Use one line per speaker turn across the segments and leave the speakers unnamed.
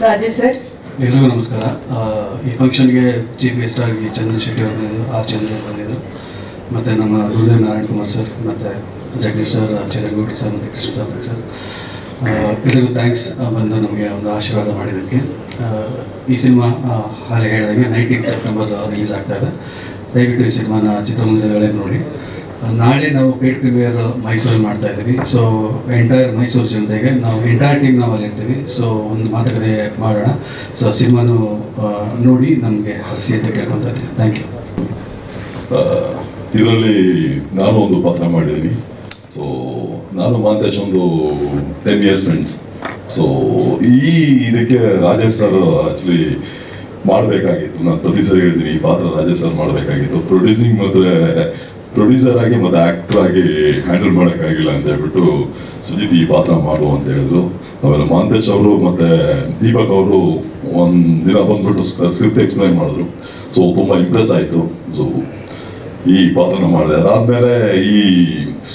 Rajesh sir.
ಎಲ್ಲರಿಗೂ ನಮಸ್ಕಾರ. ಈ ಫಂಕ್ಷನ್ಗೆ ಚೀಫ್ ಗೆಸ್ಟ್ ಆಗಿ ಚಂದನ್ ಶೆಟ್ಟಿ ಅವರು ಬಂದಿದ್ದರು, ಆರ್ ಚಂದ್ರ ಬಂದಿದ್ದರು, ಮತ್ತು ನಮ್ಮ ಗುರುದೇವ್ ನಾರಾಯಣ್ ಕುಮಾರ್ ಸರ್, ಮತ್ತು ಜಗದೀಶ್ ಸರ್, ಚಂದ್ರಗೌಡ್ರಿ ಸರ್, ಮತ್ತು ಕೃಷ್ಣ ಸರ್. ಎಲ್ಲರಿಗೂ ಥ್ಯಾಂಕ್ಸ್ ಬಂದು ನಮಗೆ ಒಂದು ಆಶೀರ್ವಾದ ಮಾಡಿದ್ದಕ್ಕೆ. ಈ ಸಿನಿಮಾ ಹಾಗೆ ಹೇಳಿದಂಗೆ 19 ಸೆಪ್ಟೆಂಬರ್ ರಿಲೀಸ್ ಆಗ್ತಾಯಿದೆ. ದಯವಿಟ್ಟು ಈ ಸಿನಿಮಾನ ಚಿತ್ರಮಂದಿರಗಳೇ ನೋಡಿ. ನಾಳೆ ನಾವು ಪೇಡ್ ಪ್ರೀಮಿಯರ್ ಮೈಸೂರಲ್ಲಿ ಮಾಡ್ತಾ ಇದ್ದೀವಿ. ಸೊ ಎಂಟೈರ್ ಮೈಸೂರು ಜನತೆಗೆ ನಾವು ಎಂಟೈರ್ ಟೀಮ್ ನಾವು ಅಲ್ಲಿರ್ತೀವಿ. ಸೊ ಒಂದು ಮಾತುಕತೆ ಮಾಡೋಣ. ಸೊ ಸಿನಿಮಾನು ನೋಡಿ ನಮಗೆ ಹರಿಸಿ ಅಂತ ಕೇಳ್ಕೊತಾ ಇದ್ದೀನಿ. Thank you.
ಇದರಲ್ಲಿ ನಾನು ಒಂದು ಪಾತ್ರ ಮಾಡಿದ್ದೀನಿ. ಸೊ ನಾನು ಮಾಂತೇಶ್ ಒಂದು 10 years ಫ್ರೆಂಡ್ಸ್. ಸೊ ಇದಕ್ಕೆ ರಾಜೇಶ್ ಸರ್ ಆ್ಯಕ್ಚುಲಿ ಮಾಡಬೇಕಾಗಿತ್ತು. ನಾನು ಪ್ರತಿ ಸರಿ ಹೇಳಿದ್ದೀನಿ ಈ ಪಾತ್ರ ರಾಜೇಶ್ ಸರ್ ಮಾಡಬೇಕಾಗಿತ್ತು. ಪ್ರೊಡ್ಯೂಸಿಂಗ್ ಮತ್ತು ಪ್ರೊಡ್ಯೂಸರ್ ಆಗಿ ಮತ್ತು ಆ್ಯಕ್ಟರ್ ಆಗಿ ಹ್ಯಾಂಡಲ್ ಮಾಡೋಕ್ಕಾಗಿಲ್ಲ ಅಂತ ಹೇಳ್ಬಿಟ್ಟು ಸುಜಿತ್ ಈ ಪಾತ್ರ ಮಾಡು ಅಂತ ಹೇಳಿದ್ರು. ಆಮೇಲೆ ಮಾಂತೇಶ್ ಅವರು ಮತ್ತು ದೀಪಕ್ ಅವರು ಒಂದು ದಿನ ಬಂದ್ಬಿಟ್ಟು ಸ್ಕ್ರಿಪ್ಟ್ ಎಕ್ಸ್ಪ್ಲೈನ್ ಮಾಡಿದ್ರು. ಸೊ ತುಂಬ ಇಂಪ್ರೆಸ್ ಆಯಿತು. ಸೊ ಈ ಪಾತ್ರನ ಮಾಡಿದೆ. ಅದಾದಮೇಲೆ ಈ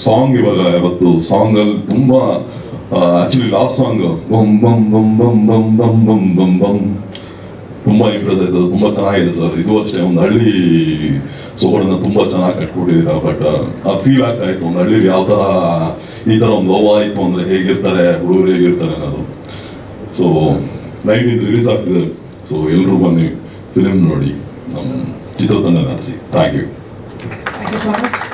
ಸಾಂಗ್ ಇವತ್ತು ಸಾಂಗಲ್ಲಿ ತುಂಬ ಆ್ಯಕ್ಚುಲಿ ಲಾಸ್ಟ್ ಸಾಂಗ್ ಬಮ್ ಬಮ್ ಬಮ್ ಬಮ್ ಬಮ್ ಬಮ್ ಬಮ್ ಬಮ್ ಬಮ್ ತುಂಬ ಇಂಪ್ರೆಸ್ ಆಯಿತು. ತುಂಬ ಚೆನ್ನಾಗಿದೆ ಸರ್. ಇದು ಅಷ್ಟೇ ಒಂದು ಹಳ್ಳಿ ಸೊಗಡನ್ನು ತುಂಬ ಚೆನ್ನಾಗಿ ಕಟ್ಕೊಟ್ಟಿದ್ದೀರಾ. ಬಟ್ ಅದು ಫೀಲ್ ಆಗ್ತಾ ಇತ್ತು ಒಂದು ಹಳ್ಳಿಲಿ ಯಾವ ಥರ ಈ ಥರ ಒಂದು ಲವ್ ಆಯಿತು ಅಂದರೆ ಹೇಗಿರ್ತಾರೆ ಹುಡುಗರು ಹೇಗಿರ್ತಾರೆ ಅನ್ನೋದು. ಸೊ 19 ರಿಲೀಸ್ ಆಗ್ತಿದೆ. ಸೊ ಎಲ್ಲರೂ ಬನ್ನಿ ಫಿಲಿಮ್ ನೋಡಿ ನಮ್ಮ ಚಿತ್ರತಂಡ ನಡೆಸಿ. Thank you.
Thank you so much.